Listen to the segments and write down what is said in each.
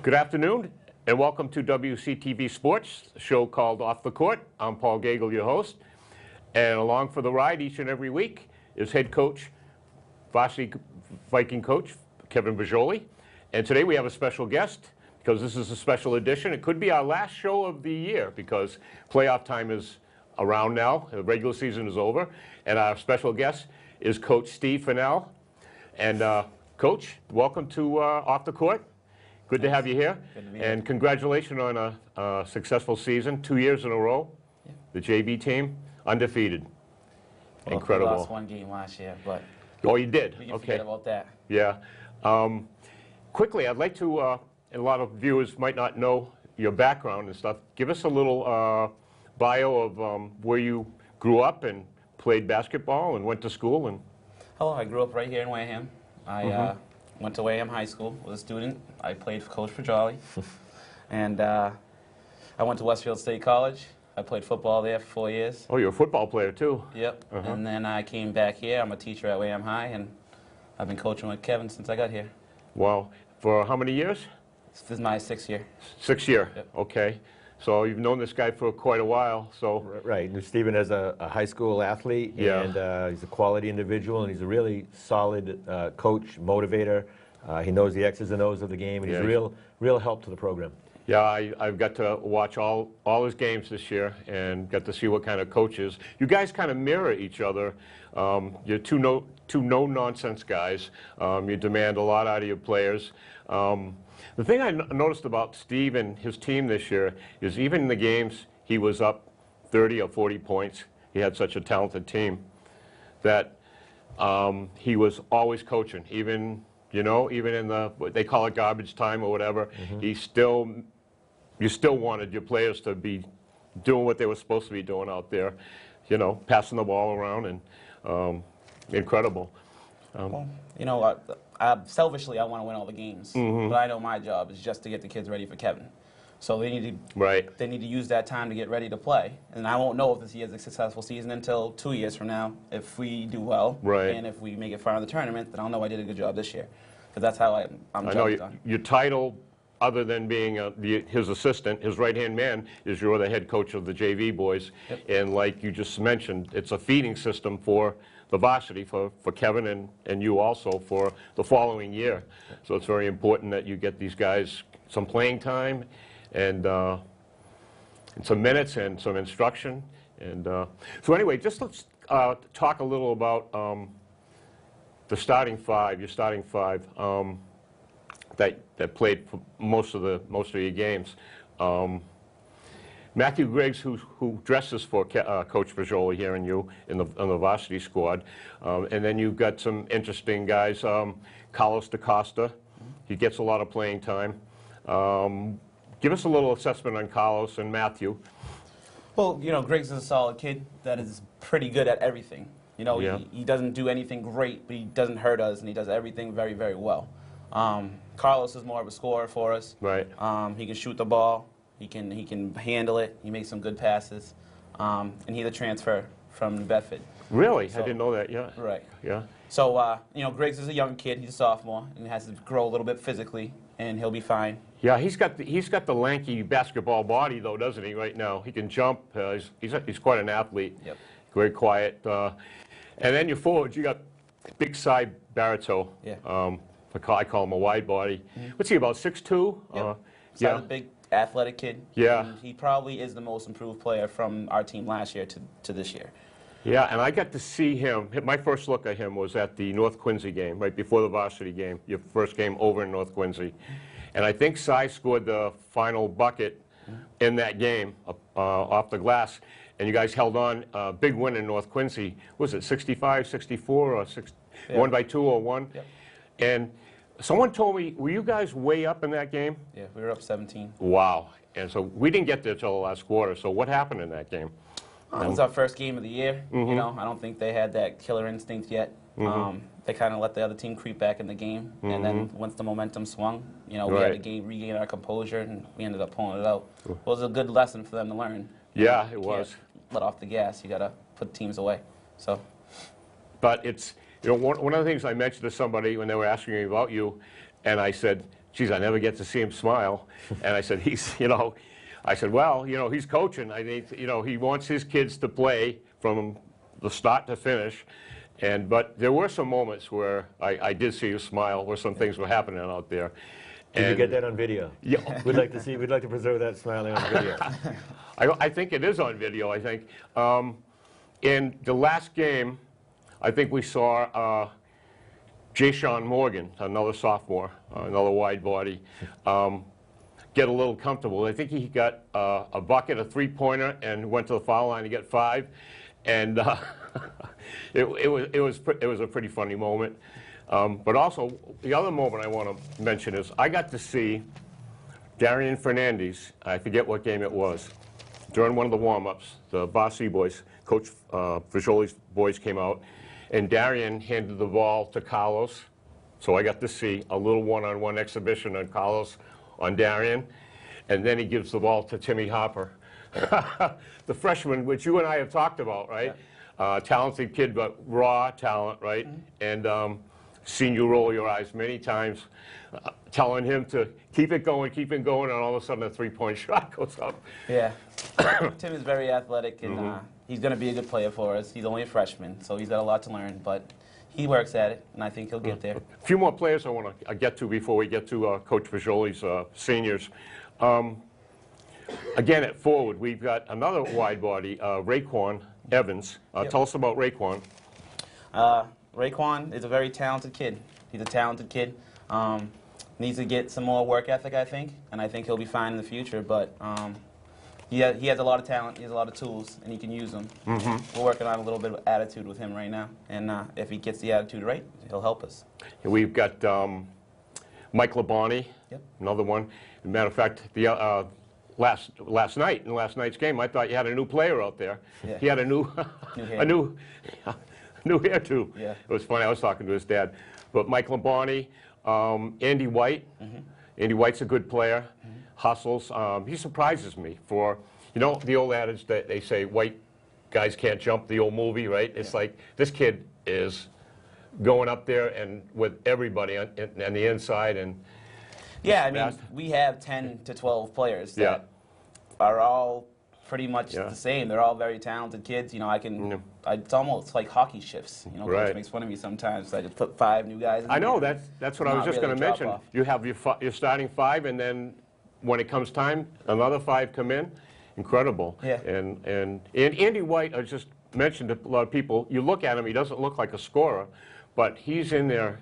Good afternoon, and welcome to WCTV Sports, a show called Off the Court. I'm Paul Gagel, your host, and along for the ride each and every week is head coach, varsity Viking coach, Kevin Brogioli. And today we have a special guest, because this is a special edition. It could be our last show of the year, because playoff time is around now, the regular season is over, and our special guest is Coach Steve Faniel. And Coach, welcome to Off the Court. Good to have you here, and congratulations on a successful season, 2 years in a row. Yeah. The JV team, undefeated. Well, Incredible. We lost one game last year, but oh, you did? We can okay. forget about that. Yeah. Quickly, I'd like to, and a lot of viewers might not know your background and stuff. Give us a little bio of where you grew up and played basketball and went to school. And oh, I grew up right here in Wareham. I went to Wareham High School, was a student. I played for Coach Brogioli. And I went to Westfield State College. I played football there for 4 years. Oh, you're a football player too. Yep. And then I came back here. I'm a teacher at Wareham High, and I've been coaching with Kevin since I got here. Wow. For how many years? This is my 6th year. 6th year. Yep. Okay. So you've known this guy for quite a while. So right. Stephen is a high school athlete, and he's a quality individual, and he's a really solid coach, motivator. He knows the X's and O's of the game, and he's a real help to the program. Yeah, I've got to watch all his games this year and got to see what kind of coaches. You guys kind of mirror each other. You're two no-nonsense guys. You demand a lot out of your players. The thing I noticed about Steve and his team this year is even in the games he was up 30 or 40 points, he had such a talented team, that he was always coaching. Even, you know, even in the, what they call it, garbage time or whatever, you still wanted your players to be doing what they were supposed to be doing out there, you know, passing the ball around, and incredible. Well, you know, selfishly, I want to win all the games, but I know my job is just to get the kids ready for Kevin. So they need to use that time to get ready to play. And I won't know if this year's a successful season until 2 years from now. If we do well, and if we make it far in the tournament, then I'll know I did a good job this year. Because that's how I'm judged on. Your title, other than being his assistant, his right-hand man, is you're the head coach of the JV boys. Yep. And like you just mentioned, it's a feeding system for the varsity, for Kevin and you also for the following year. So it's very important that you get these guys some playing time and some minutes and some instruction. And so anyway, just let's talk a little about the starting five, your starting five that played for most of your games. Matthew Griggs, who dresses for Coach Brogioli here and you in the varsity squad, and then you've got some interesting guys. Carlos DaCosta, he gets a lot of playing time. Give us a little assessment on Carlos and Matthew. Well, you know, Griggs is a solid kid that is pretty good at everything. You know, he doesn't do anything great, but he doesn't hurt us, and he does everything very, very well. Carlos is more of a scorer for us. Right. He can shoot the ball. He can handle it. He makes some good passes. And he's a transfer from New Bedford. Really? So, I didn't know that. Yeah. Right. Yeah. So you know, Griggs is a young kid. He's a sophomore and has to grow a little bit physically, and he'll be fine. Yeah, he's got the lanky basketball body though, doesn't he? Right now, he can jump. He's quite an athlete. Yep. Very quiet. And then your forwards, you got big side Barreto. Yeah. I call him a wide body. What's he, about 6'2"? Yep. He's a big athletic kid. Yeah. And he probably is the most improved player from our team last year to this year. Yeah, and I got to see him. My first look at him was at the North Quincy game, right before the varsity game, your first game over in North Quincy. And I think Cy scored the final bucket in that game off the glass. And you guys held on, big win in North Quincy. Was it 65, 64, or 6, won by 2 or 1? Yep. And someone told me, were you guys way up in that game? Yeah, we were up 17. Wow. And so we didn't get there till the last quarter. So what happened in that game? It was our first game of the year. You know, I don't think they had that killer instinct yet. They kind of let the other team creep back in the game, and then once the momentum swung, you know, we had to regain our composure, and we ended up pulling it out. It was a good lesson for them to learn. Yeah, it was. Let off the gas. You got to put teams away. So. But it's, you know, one of the things I mentioned to somebody when they were asking me about you, and I said, geez, I never get to see him smile. And I said, I said, well, he's coaching. I think, he wants his kids to play from the start to finish. But there were some moments where I did see you smile, where some things were happening out there. Did you get that on video? Yeah. We'd like to preserve that smiling on video. I think it is on video, I think. In the last game, I think we saw Jay-Sean Morgan, another sophomore, another wide body, get a little comfortable. I think he got a bucket, a three-pointer, and went to the foul line to get 5. And it was a pretty funny moment. But also, the other moment I want to mention is I got to see Darian Fernandez, I forget what game it was, during one of the warm-ups, the varsity boys, Coach Brogioli's boys came out, and Darian handed the ball to Carlos. So I got to see a little one-on-one exhibition on Carlos on Darian, and then he gives the ball to Timmy Harper, the freshman, which you and I have talked about, right? Yeah. Talented kid, but raw talent, right? Mm-hmm. And seen you roll your eyes many times, telling him to keep it going, and all of a sudden a three-point shot goes up. Yeah. Tim is very athletic, and he's going to be a good player for us. He's only a freshman, so he's got a lot to learn, but he works at it, and I think he'll get there. A few more players I want to get to before we get to Coach Brogioli's seniors. Again, at forward, we've got another wide body, Raekwon Evans. Yep. Tell us about Raekwon. Raekwon is a very talented kid. He's a talented kid. Needs to get some more work ethic, I think, and I think he'll be fine in the future. But he has a lot of talent, he has a lot of tools, and he can use them. Mm-hmm. We're working on a little bit of attitude with him right now, and if he gets the attitude right, he'll help us. We've got Mike Labonte, yep. Another one. As a matter of fact, the last night in last night's game, I thought you had a new player out there. Yeah. He had a new new hairdo. Yeah. It was funny. I was talking to his dad, but Mike Labonte, Andy White. Mm-hmm. Andy White's a good player. Mm-hmm. Hustles. He surprises me for, the old adage that they say white guys can't jump, the old movie, right? It's like this kid is going up there and with everybody on the inside. And yeah, I mean, we have 10 to 12 players that are all pretty much the same. They're all very talented kids. It's almost like hockey shifts. Right. Coach makes fun of me sometimes. I just put 5 new guys in. I know, that's what I was just going to mention. You have your starting 5, and then when it comes time, another 5 come in. Incredible. Yeah. And Andy White, I just mentioned to a lot of people, you look at him, he doesn't look like a scorer, but he's in there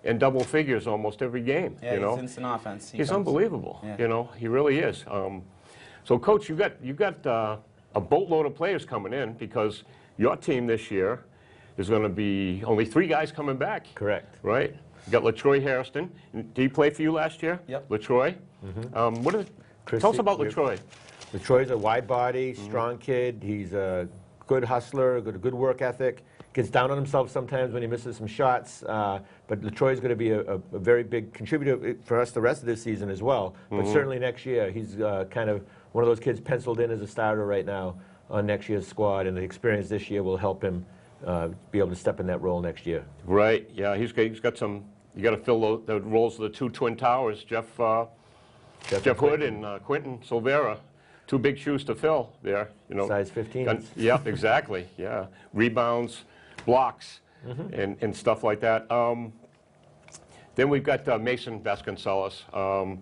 in double figures almost every game. Yeah, he's instant offense. He's unbelievable. Yeah. He really is. So, Coach, you got a boatload of players coming in because your team this year is going to be only 3 guys coming back. Correct. Right. You got LaTroy Harrison. Did he play for you last year? Yep. LaTroy. Mm-hmm. Tell us about LaTroy. LaTroy's a wide body, strong kid. He's a good hustler, good work ethic. Gets down on himself sometimes when he misses some shots, but LaTroy's going to be a very big contributor for us the rest of this season as well. But certainly next year, he's kind of one of those kids penciled in as a starter right now on next year's squad, and the experience this year will help him be able to step in that role next year. Right. Yeah. He's got some. You got to fill the roles of the 2 twin towers, Jeff Hood and Quentin Silvera. 2 big shoes to fill there. Size 15. Yeah. Exactly. Yeah. Rebounds, blocks, and stuff like that. Then we've got Mason Vasconcelos.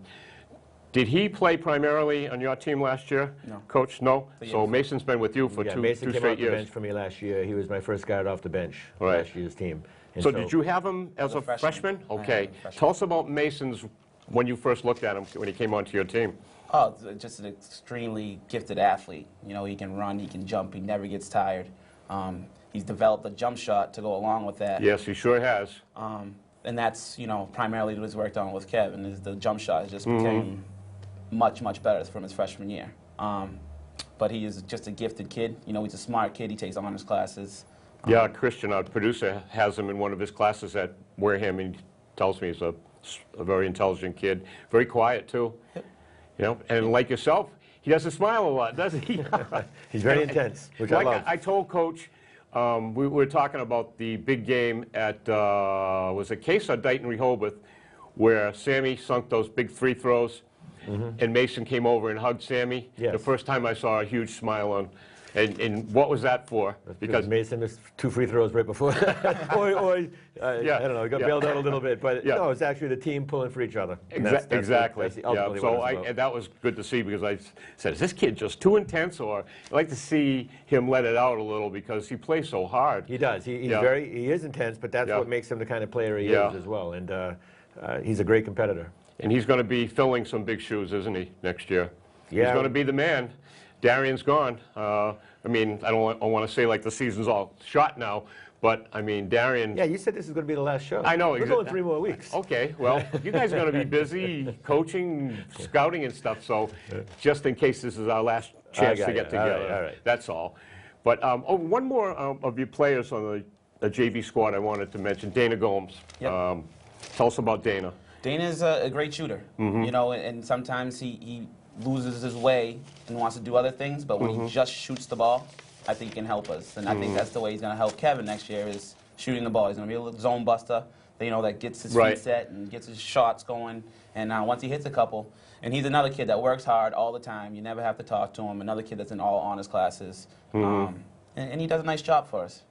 Did he play primarily on your team last year, no. Coach? No? So Mason's been with you for two Mason straight came off the years. bench for me last year. He was my first guy off the bench last year's team. And so did you have him as a freshman? Okay. Tell us about Mason's when you first looked at him when he came onto your team. Oh, just an extremely gifted athlete. He can run, he can jump, he never gets tired. He's developed a jump shot to go along with that. Yes, he sure has. And that's, primarily what he's worked on with Kevin, is the jump shot has just became much, much better from his freshman year. But he is just a gifted kid. He's a smart kid. He takes honors classes. Yeah, Christian, our producer, has him in one of his classes at Wareham, and he tells me he's a very intelligent kid. Very quiet, too. Yep. And like yourself, he doesn't smile a lot, does he? He's very intense, which I love. I told Coach, we were talking about the big game at, was it Case or Dayton Rehoboth, where Sammy sunk those big free throws, and Mason came over and hugged Sammy. Yes. The first time I saw a huge smile on. And what was that for? Because Mason missed 2 free throws right before. I don't know, he got bailed out a little bit. But no, it's actually the team pulling for each other. Exactly. Ultimately So and that was good to see, because I said, is this kid just too intense? Or I'd like to see him let it out a little, because he plays so hard. He does. He is intense, but that's what makes him the kind of player he is as well. And he's a great competitor. And he's going to be filling some big shoes, isn't he, next year? Yeah. He's going to be the man. Darian's gone. I mean, I don't want to say like the season's all shot now, but I mean, Darian. Yeah, you said this is going to be the last show. I know. We're going 3 more weeks. Okay, well, you guys are going to be busy coaching, scouting and stuff, so just in case this is our last chance to get together. All right. That's all. But one more of your players on the JV squad I wanted to mention, Dana Gomes. Yep. Tell us about Dana. Dana's a great shooter, you know, and sometimes he loses his way and wants to do other things, but when he just shoots the ball, I think he can help us. And I think that's the way he's going to help Kevin next year, is shooting the ball. He's going to be a little zone buster, you know, that gets his feet set and gets his shots going. And once he hits a couple, and he's another kid that works hard all the time. You never have to talk to him. Another kid that's in all honors classes. And he does a nice job for us.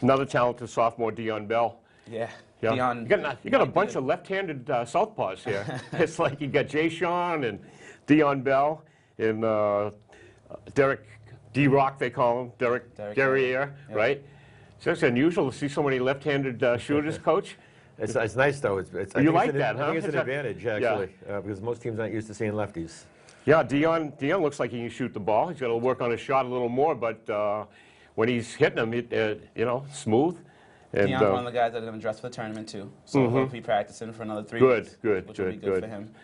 Another talented sophomore, Dion Bell. Yeah. Dion, you got a bunch of left-handed southpaws here. It's like you got Jay Sean and Dion Bell and Derek D-Rock, they call him, Derek Guerriere, right? So it's unusual to see so many left-handed shooters, Coach. It's nice, though. You like that, huh? I think it's an advantage, actually, because most teams aren't used to seeing lefties. Yeah, Dion looks like he can shoot the ball. He's got to work on his shot a little more, but when he's hitting them, you know, smooth. And, Dion's one of the guys that are going to dress for the tournament, too. So he'll be practicing for another 3 weeks. Which will be good for him.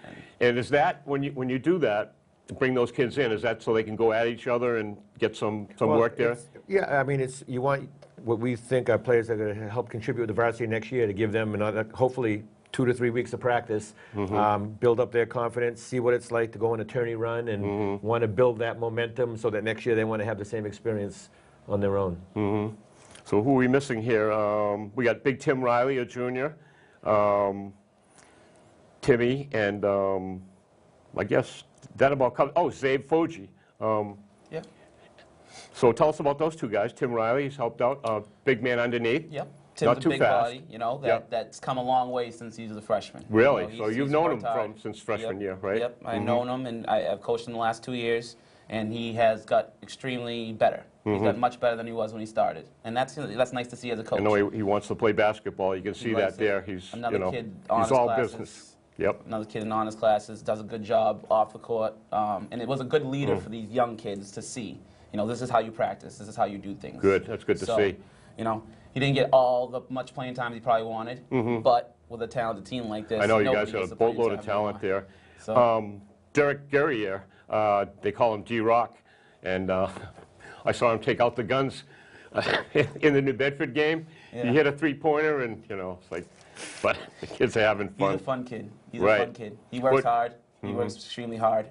And is that, when you do that, bring those kids in, is that so they can go at each other and get some work there? Yeah, I mean, you want what we think our players are going to help contribute to the varsity next year, to give them another, hopefully, 2 to 3 weeks of practice, build up their confidence, see what it's like to go on a tourney run, and want to build that momentum so that next year they want to have the same experience on their own. So who are we missing here? We got Big Tim Riley, a junior, Timmy, and I guess that about covers. Oh, Zabe Foji. Yeah. So tell us about those 2 guys. Tim Riley, he's helped out. Big man underneath. Yep. Not Tim's too a big fast. body, you know, that's come a long way since he was a freshman. Really? You know, so you've known him since freshman year, right? Yep, I've known him, and I've coached him the last 2 years, and he has got extremely better. He's got much better than he was when he started, and that's nice to see as a coach. I know he wants to play basketball. You can see that there. He's another kid. He's all classes, business. Yep. Another kid in honors classes, does a good job off the court, and it was a good leader for these young kids to see. You know, this is how you practice. This is how you do things. Good. That's good to see. You know, he didn't get all the much playing time he probably wanted, but with a talented team like this, I know you guys got a boatload of talent there. So. Derek Guerriere, they call him D-Rock, and I saw him take out the guns in the New Bedford game. Yeah. He hit a 3-pointer, and you know, it's like, but the kids are having fun. He's a fun kid. He's a fun kid. He works hard. He works extremely hard.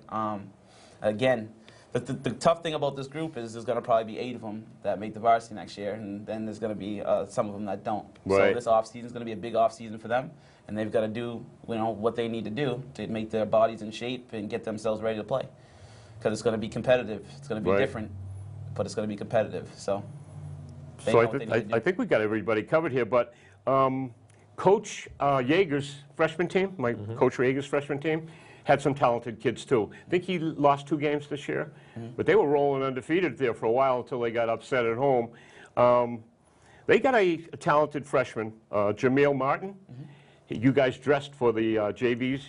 Again, the tough thing about this group is there's going to probably be 8 of them that make the varsity next year, and then there's going to be some of them that don't. Right. So this offseason is going to be a big offseason for them, and they've got to do what they need to do to make their bodies in shape and get themselves ready to play. Because it's going to be competitive. It's going to be different, but it's going to be competitive. So I think we got everybody covered here, but Coach Yeager's freshman team, Coach Yeager's freshman team, had some talented kids too. I think he lost 2 games this year, but they were rolling undefeated there for a while until they got upset at home. They got a talented freshman, Jameel Martin. You guys dressed for the JVs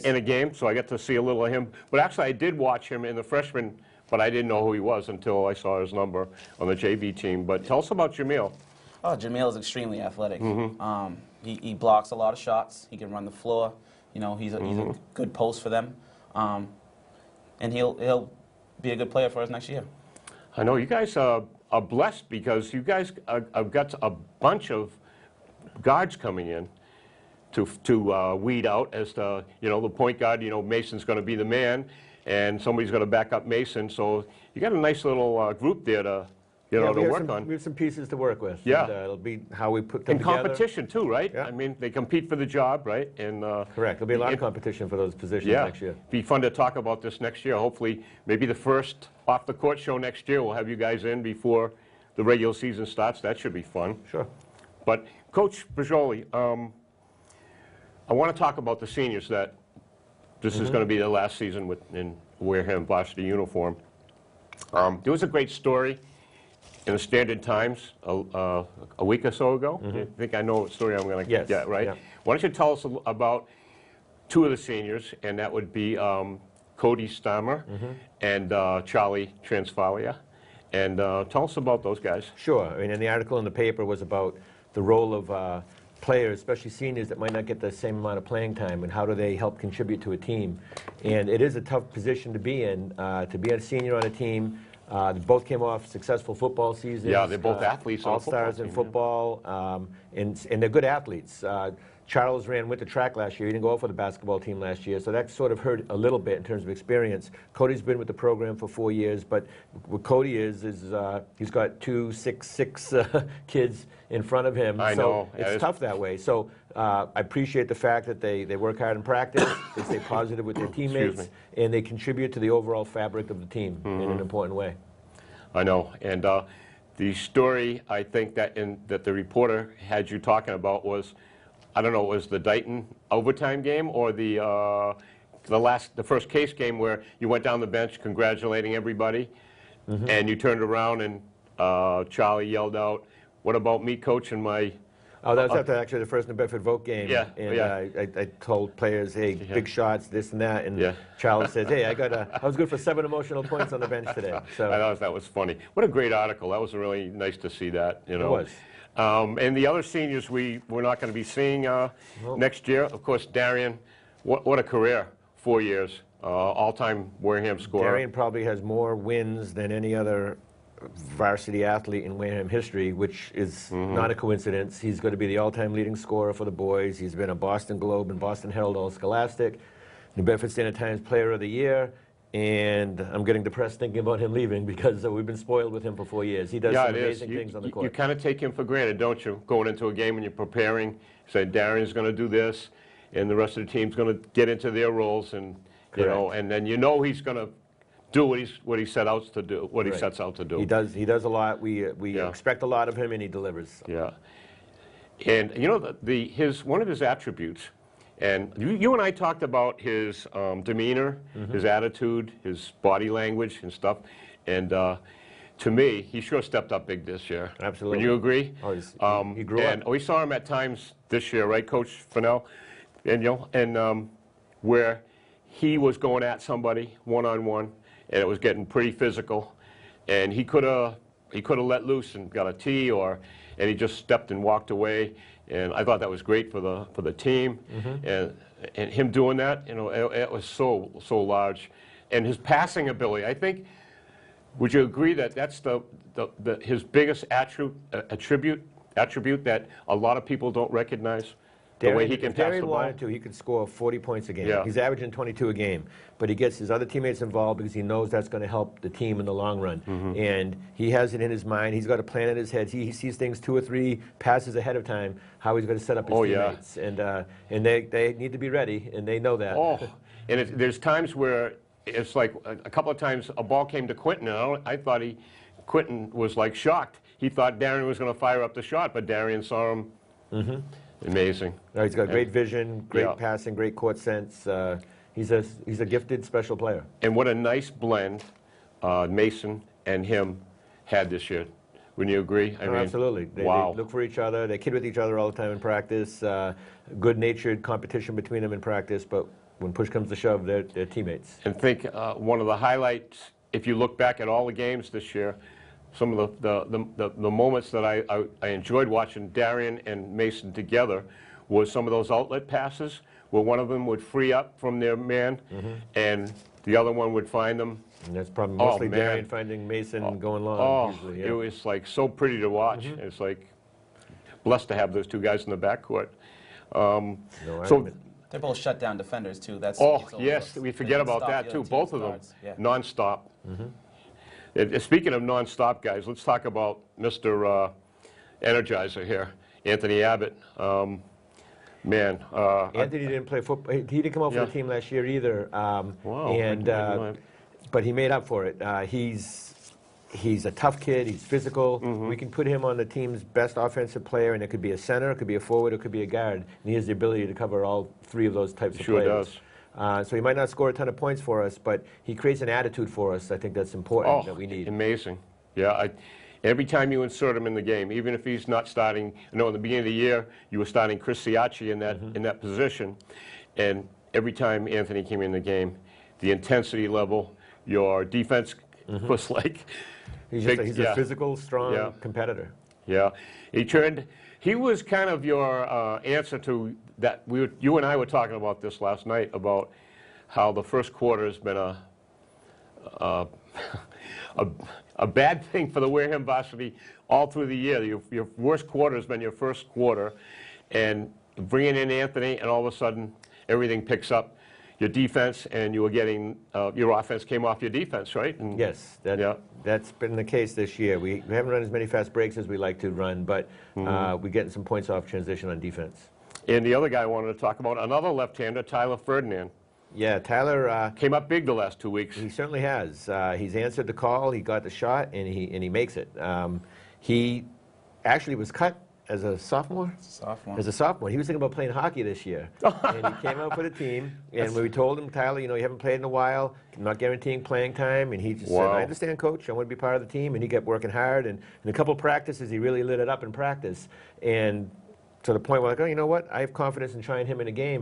in a game, so I got to see a little of him. But actually, I did watch him in the freshman, but I didn't know who he was until I saw his number on the JV team. But tell us about Jameel. Oh, Jameel is extremely athletic. He blocks a lot of shots. He can run the floor. You know, he's a good post for them, and he'll be a good player for us next year. I know you guys are blessed because you guys have got a bunch of guards coming in to weed out as the the point guard. You know, Mason's going to be the man, and somebody's going to back up Mason. So you got a nice little group there to you know, we to have work on. We have some pieces to work with. Yeah. And, it'll be how we put them In together. competition too, right? Yeah. I mean, they compete for the job, right? And Correct. There'll be a lot of competition for those positions yeah, next year. be fun to talk about this next year. Hopefully, maybe the first off-the-court show next year, we'll have you guys in before the regular season starts. That should be fun. Sure. But Coach Brogioli, I want to talk about the seniors that this is going to be their last season in Wareham varsity uniform. There was a great story in the Standard Times a week or so ago. I think I know what story I'm going to get, right? Yeah. Why don't you tell us about two of the seniors, and that would be Cody Stammer and Charlie Transfalia. And tell us about those guys. Sure. I mean, and the article in the paper was about the role of players, especially seniors that might not get the same amount of playing time, and how do they help contribute to a team. And it is a tough position to be in, to be a senior on a team. They both came off successful football seasons. Yeah, they're both athletes on a football all-stars in team, football, and they're good athletes. Charles went to track last year. He didn't go out for the basketball team last year, so that sort of hurt a little bit in terms of experience. Cody's been with the program for 4 years, but what Cody is he's got 2 6'6" kids in front of him. I know. It's tough that way. So I appreciate the fact that they work hard in practice, they stay positive with their teammates, and they contribute to the overall fabric of the team in an important way. I know. And the story I think that the reporter had you talking about was, I don't know, it was the Dighton overtime game or the first case game where you went down the bench congratulating everybody, and you turned around and Charlie yelled out, "What about me coaching my?" Oh, that was after actually the first New Bedford Vote game. Yeah, And yeah. I told players, hey, big shots, this and that. And Charles says, hey, I was good for 7 emotional points on the bench today. So I thought that was funny. What a great article. That was really nice to see that. You know. It was. And the other seniors we're not going to be seeing next year. Of course, Darian, what a career, 4 years, all-time Wareham scorer. Darian probably has more wins than any other varsity athlete in Wareham history, which is not a coincidence. He's going to be the all-time leading scorer for the boys. He's been a Boston Globe and Boston Herald All-Scholastic, New Bedford Standard Times Player of the Year, and I'm getting depressed thinking about him leaving because we've been spoiled with him for 4 years. He does some amazing things on the court. You kind of take him for granted, don't you? Going into a game when you're preparing, say Darian's going to do this, and the rest of the team's going to get into their roles, and you know, and then you know he's going to do what he sets out to do. He sets out to do. He does a lot. We expect a lot of him, and he delivers. Yeah. And you know one of his attributes, and you and I talked about his demeanor, his attitude, his body language and stuff, and to me, he sure stepped up big this year. Absolutely. Would you agree? Oh, he grew up. And we saw him at times this year, right, Coach Faniel? And where he was going at somebody one-on-one, and it was getting pretty physical, and he could have let loose and got a tee, and he just stepped and walked away, and I thought that was great for the team, and him doing that, you know, it was so large, and his passing ability. I think, would you agree that that's his biggest attribute that a lot of people don't recognize? The way he can pass the ball. If Darian wanted to, he could score 40 points a game. Yeah. He's averaging 22 a game, but he gets his other teammates involved because he knows that's going to help the team in the long run. And he has it in his mind. He's got a plan in his head. He sees things 2 or 3 passes ahead of time, how he's going to set up his teammates. And they need to be ready, and they know that. Oh, and there's times where it's like a couple of times a ball came to Quentin, and I thought Quentin was like shocked. He thought Darian was going to fire up the shot, but Darian saw him. Amazing. No, he's got great vision, great passing, great court sense. He's a gifted, special player. And what a nice blend Mason and him had this year. Wouldn't you agree? I mean, absolutely. They look for each other. They kid with each other all the time in practice. Good-natured competition between them in practice, but when push comes to shove, they're teammates. And think one of the highlights, if you look back at all the games this year, some of the moments that I enjoyed watching Darian and Mason together was some of those outlet passes where one of them would free up from their man and the other one would find them. And that's probably mostly Darian finding Mason going long. Usually, it was like so pretty to watch. It's like blessed to have those two guys in the backcourt. So they're both shutdown defenders too. That's yes, we forget about that too. Both of them nonstop. Speaking of non-stop guys, let's talk about Mr. Energizer here, Anthony Abbott. Man. Anthony didn't play football. He didn't come out for the team last year either. Wow. But he made up for it. He's a tough kid. He's physical. We can put him on the team's best offensive player, and it could be a center, it could be a forward, it could be a guard. And he has the ability to cover all three of those types of players. Sure does. So he might not score a ton of points for us, but he creates an attitude for us. I think that's important that we need. Amazing. Yeah. Every time you insert him in the game, even if he's not starting, in the beginning of the year, you were starting Chris Siacci in that position, and every time Anthony came in the game, the intensity level, your defense was like. He's a physical, strong competitor. Yeah, he was kind of your answer to that. You and I were talking about this last night about how the first quarter has been a bad thing for the Wareham varsity all through the year. Your worst quarter has been your first quarter, and bringing in Anthony, and all of a sudden everything picks up. Your defense, and you were getting your offense came off your defense, right? And yes, that's been the case this year. We haven't run as many fast breaks as we like to run, but we're getting some points off transition on defense. And the other guy I wanted to talk about, another left-hander, Tyler Ferdinand. Yeah, Tyler came up big the last 2 weeks. He certainly has. He's answered the call. He got the shot, and he makes it. He actually was cut as a sophomore? As a sophomore. He was thinking about playing hockey this year. And he came out for the team, and when we told him, Tyler, you haven't played in a while, I'm not guaranteeing playing time, and he just said, I understand, Coach, I want to be part of the team, and he kept working hard, and in a couple of practices, he really lit it up in practice, and to the point where like, oh, you know what, I have confidence in trying him in a game,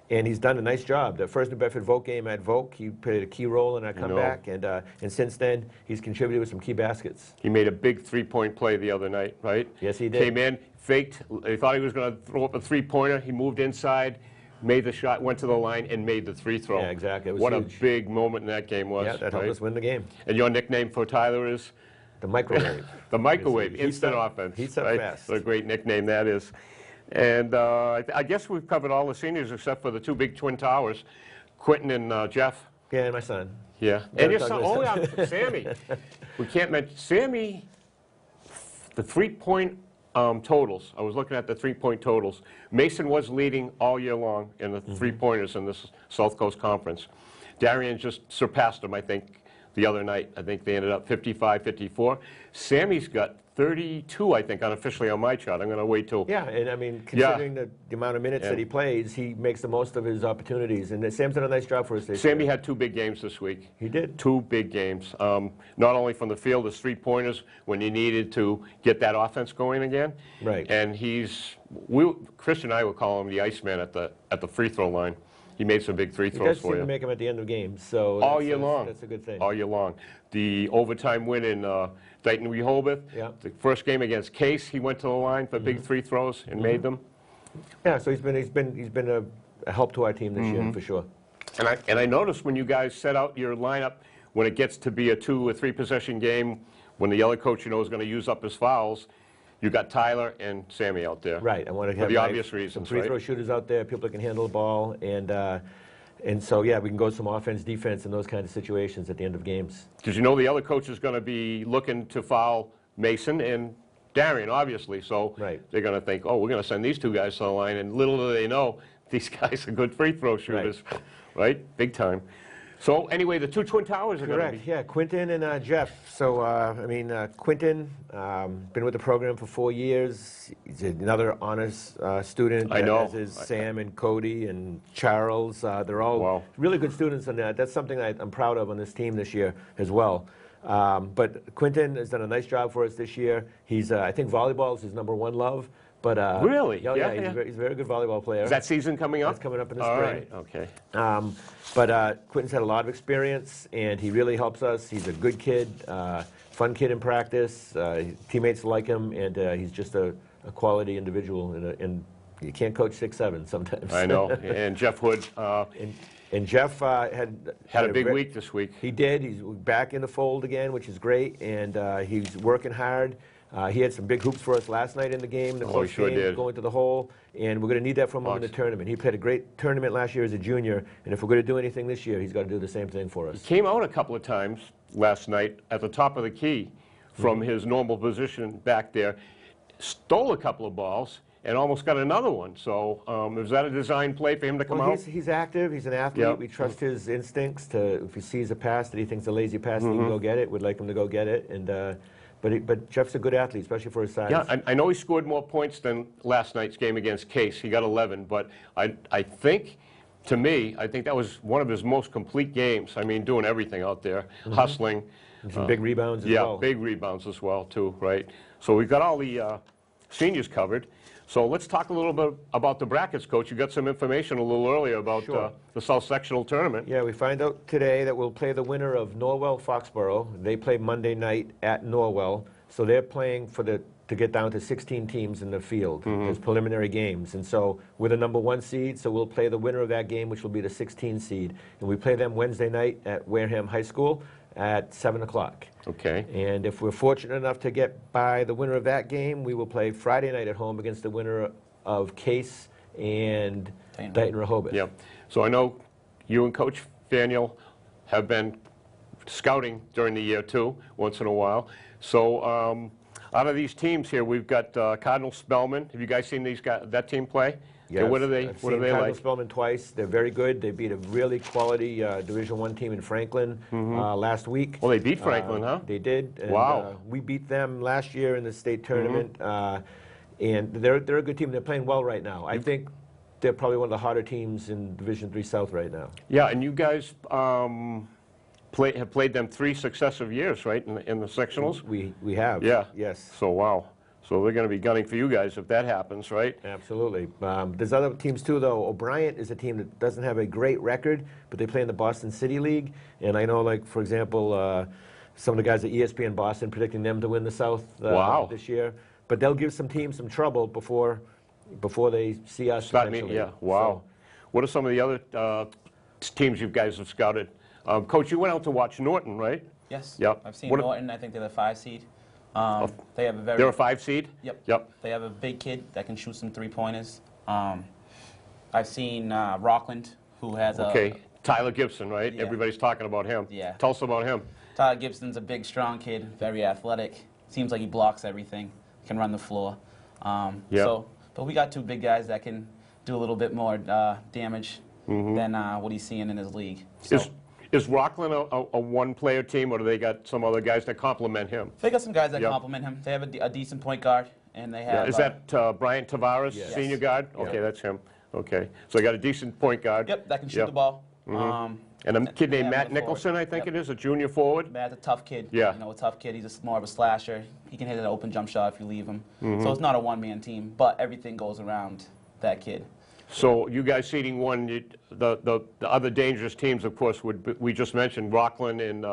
and he's done a nice job. The first New Bedford Voc game at Voc, he played a key role in our comeback, and since then, he's contributed with some key baskets. He made a big three-point play the other night, right? Yes, he did. Came in, faked. He thought he was going to throw up a three-pointer. He moved inside, made the shot, went to the line, and made the free throw. Yeah, exactly. It was what huge. A big moment in that game was. Yeah, that helped us win the game. And your nickname for Tyler is? The microwave. The microwave, instant offense. He's up fast. What a great nickname that is. And I guess we've covered all the seniors except for the two big twin towers, Quentin and Jeff. Yeah, and my son. Yeah. And your son, Sammy. We can't mention, Sammy, the three-point totals. I was looking at the three-point totals. Mason was leading all year long in the three-pointers in this South Coast Conference. Darian just surpassed him, I think, the other night. I think they ended up 55-54. Sammy's got 32, I think, unofficially on my chart. I'm going to wait till... Yeah, and I mean, considering the amount of minutes that he plays, he makes the most of his opportunities. And Sam's done a nice job for us this year. Sammy had two big games this week. He did. Two big games. Not only from the field as three-pointers when you needed to get that offense going again. Right. And Christian and I would call him the Iceman at the free throw line. He made some big free throws for you. He does seem to make them at the end of games, so all year long. That's a good thing. All year long. The overtime win in Dighton Rehoboth, the first game against Case, he went to the line for big free throws and made them. Yeah, so he's been a help to our team this year for sure. And I noticed when you guys set out your lineup, when it gets to be a 2 or 3 possession game, when the other coach is going to use up his fouls, you got Tyler and Sammy out there. Right. I want to have for the obvious reasons. Some free throw shooters out there, people that can handle the ball, and so yeah, we can go some offense, defense, and those kinds of situations at the end of games. Because the other coach is going to be looking to foul Mason and Darian, obviously. So they're going to think, oh, we're going to send these two guys to the line, and little do they know these guys are good free throw shooters, right? Big time. So anyway, the two twin towers are going to be. Correct, yeah, Quentin and Jeff. So, Quentin, been with the program for 4 years. He's another honors student. I know. As is Sam and Cody and Charles. They're all really good students, and that's something I'm proud of on this team this year as well. But Quentin has done a nice job for us this year. He's, I think volleyball is his #1 love. But, really? Yeah, he's a very good volleyball player. Is that season coming up? That's coming up in the spring. All right, okay. But Quentin's had a lot of experience, and he really helps us. He's a good kid, fun kid in practice. Teammates like him, and he's just a quality individual. And you can't coach 6'7" sometimes. I know. And Jeff Hood. And Jeff had a big week this week. He did. He's back in the fold again, which is great, and he's working hard. He had some big hoops for us last night in the game, the close sure game, did. going to the hole, and we're going to need that from him in the tournament. He played a great tournament last year as a junior, and if we're going to do anything this year, he's got to do the same thing for us. He came out a couple of times last night at the top of the key from his normal position back there, stole a couple of balls, and almost got another one. So is that a design play for him to come out? He's active. He's an athlete. Yep. We trust his instincts to, if he sees a pass that he thinks a lazy pass, he can go get it. We'd like him to go get it. And but Jeff's a good athlete, especially for his size. Yeah, I know he scored more points than last night's game against Case. He got 11, but I think, to me, I think that was one of his most complete games. I mean, doing everything out there, hustling. And some big rebounds as well. Yeah, big rebounds as well, too, right? So we've got all the seniors covered. So let's talk a little bit about the brackets, Coach. You got some information a little earlier about the South Sectional Tournament. Yeah, we find out today that we'll play the winner of Norwell-Foxborough. They play Monday night at Norwell. So they're playing for to get down to 16 teams in the field. There's preliminary games. And so we're the #1 seed, so we'll play the winner of that game, which will be the 16 seed. And we play them Wednesday night at Wareham High School at 7 o'clock. Okay. And if we're fortunate enough to get by the winner of that game, we will play Friday night at home against the winner of Case and Dayton Rehoboth. Yep. So I know you and Coach Faniel have been scouting during the year, too, once in a while. So out of these teams here, we've got Cardinal Spellman. Have you guys seen that team play? Yes, And what are they I've seen Cardinal like? Spellman twice. They're very good. They beat a really quality Division I team in Franklin last week. Well, they beat Franklin, huh? They did. And, Wow. We beat them last year in the state tournament, and they're a good team. They're playing well right now. I think they're probably one of the harder teams in Division III South right now. Yeah, and you guys have played them 3 successive years, right, in the sectionals? We have. Yeah. Yes. So, wow. So they're going to be gunning for you guys if that happens, right? Absolutely. There's other teams too, though. O'Brien is a team that doesn't have a great record, but they play in the Boston City League. And I know, like, for example, some of the guys at ESPN Boston predicting them to win the South this year. But they'll give some teams some trouble before they see us. Yeah, wow. So, what are some of the other teams you guys have scouted? Coach, you went out to watch Norton, right? Yes. Yep. I've seen Norton. I think they're the 5 seed. They have a very. They're a 5 seed? Yep. They have a big kid that can shoot some 3-pointers. I've seen Rockland, who has Tyler Gibson, right? Yeah. Everybody's talking about him. Yeah. Tell us about him. Tyler Gibson's a big, strong kid, very athletic. Seems like he blocks everything, can run the floor. But we got 2 big guys that can do a little bit more damage than what he's seeing in his league. So. Is Rockland a one-player team, or do they got some other guys that complement him? They got some guys that complement him. They have a decent point guard, and they have. Is that Brian Tavares, senior guard? Okay, that's him. Okay, so they got a decent point guard. Yep, that can shoot the ball. And a kid named Matt Nicholson, I think it is, a junior forward. Matt's a tough kid. Yeah. You know, a tough kid. He's more of a slasher. He can hit an open jump shot if you leave him. So it's not a one-man team, but everything goes around that kid. So you guys seeding 1, the other dangerous teams, of course, we just mentioned Rockland and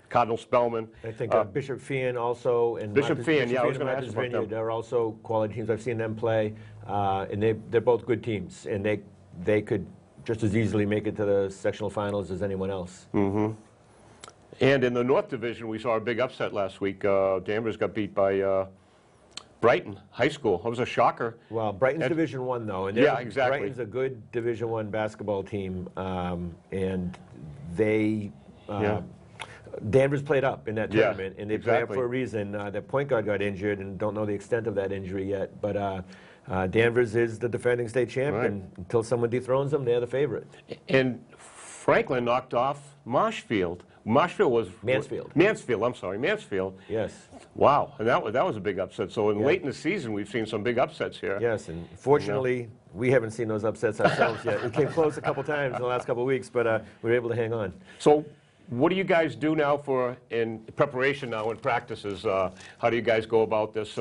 Cardinal Spellman. I think Bishop Feehan also. And Bishop Feehan, I was going to ask about them. They're also quality teams. I've seen them play, and they're both good teams, and they could just as easily make it to the sectional finals as anyone else. And in the North Division, we saw a big upset last week. Danvers got beat by Brighton High School. It was a shocker. Well, Brighton's Division I, though. And exactly. Brighton's a good Division I basketball team, and they Danvers played up in that tournament, and they played up for a reason. Their point guard got injured, and don't know the extent of that injury yet. But Danvers is the defending state champion. Right. Until someone dethrones them, they're the favorite. And Franklin knocked off Marshfield. Marshfield was Mansfield. I'm sorry, Mansfield. Yes. Wow, and that was a big upset. So late in the season, we've seen some big upsets here. Yes, and fortunately, we haven't seen those upsets ourselves yet. We came close a couple times in the last couple of weeks, but we were able to hang on. So, what do you guys do now in preparation now in practices? How do you guys go about this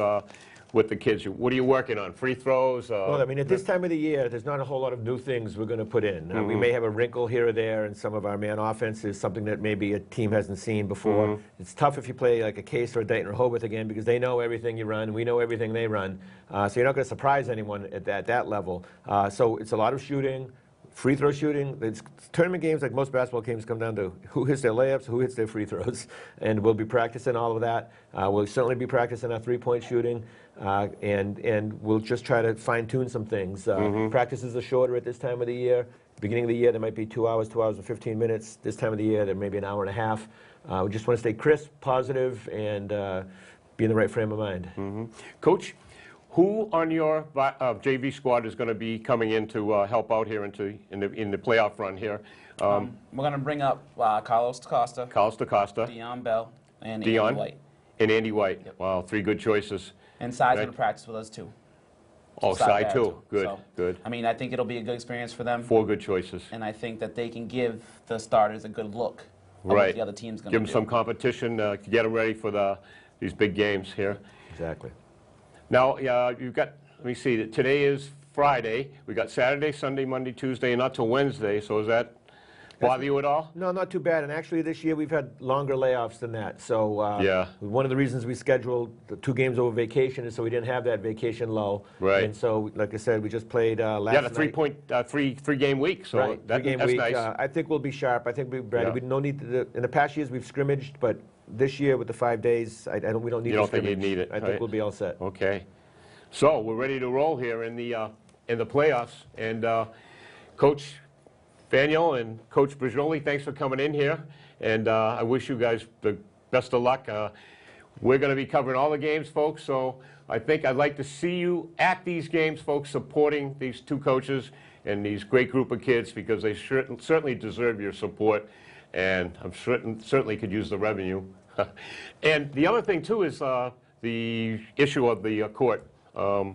with the kids? What are you working on? Free throws? Well, I mean, at this time of the year, there's not a whole lot of new things we're going to put in. We may have a wrinkle here or there in some of our man offenses, something that maybe a team hasn't seen before. It's tough if you play like a Case or a Dayton Rehoboth again, because they know everything you run, we know everything they run. So you're not going to surprise anyone at that level. So it's a lot of shooting, free throw shooting. It's tournament games, like most basketball games, come down to who hits their layups, who hits their free throws, and we'll be practicing all of that. We'll certainly be practicing our three-point shooting, and we'll just try to fine-tune some things. Practices are shorter at this time of the year. Beginning of the year, there might be 2 hours, 2 hours and 15 minutes. This time of the year, there may be an hour and a half. We just want to stay crisp, positive, and be in the right frame of mind. Coach, who on your JV squad is going to be coming in to help out here in the playoff run here? We're going to bring up Carlos DaCosta, Dion Bell, and Andy White. And Andy White. Yep. Wow, 3 good choices. And Si's going to practice with us too. Oh, Cy too. Good, So, good. I mean, I think it'll be a good experience for them. 4 good choices. And I think that they can give the starters a good look of Right. what the other team's going to Give do. them some competition to get them ready for these big games here. Exactly. Now, you've got, let me see, today is Friday. We got Saturday, Sunday, Monday, Tuesday, and not till Wednesday. So does that bother you at all? No, not too bad. And actually, this year we've had longer layoffs than that. So Yeah. one of the reasons we scheduled the 2 games over vacation is so we didn't have that vacation lull. Right. And so, like I said, we just played last Yeah, night. three-game week, so Right, that's week. nice. I think we'll be sharp. I think we'll be ready. Yeah. We no need to. In the past years, we've scrimmaged, but this year with the 5 days, we don't need. You don't to think you scrimmage. need it, I think right? we'll be all set. Okay. So we're ready to roll here in the playoffs. And Coach Faniel and Coach Brogioli, thanks for coming in here. And I wish you guys the best of luck. We're going to be covering all the games, folks. So I think I'd like to see you at these games, folks, supporting these 2 coaches and these great group of kids, because they certainly deserve your support. And I'm certainly could use the revenue. And the other thing, too, is the issue of the court. No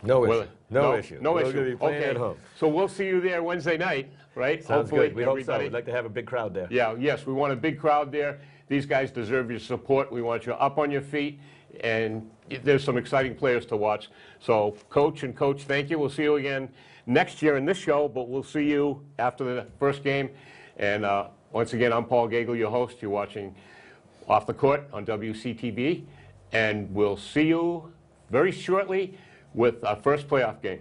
Well, issue. No issue. No We're issue. going to be playing Okay. at home. So we'll see you there Wednesday night, right? Sounds Hopefully, good. We hope so. everybody. We'd like to have a big crowd there. Yeah, yes, we want a big crowd there. These guys deserve your support. We want you up on your feet, and there's some exciting players to watch. So, Coach and Coach, thank you. We'll see you again next year in this show, but we'll see you after the first game. And once again, I'm Paul Gagel, your host. You're watching Off the Court on WCTV, and we'll see you very shortly with our first playoff game.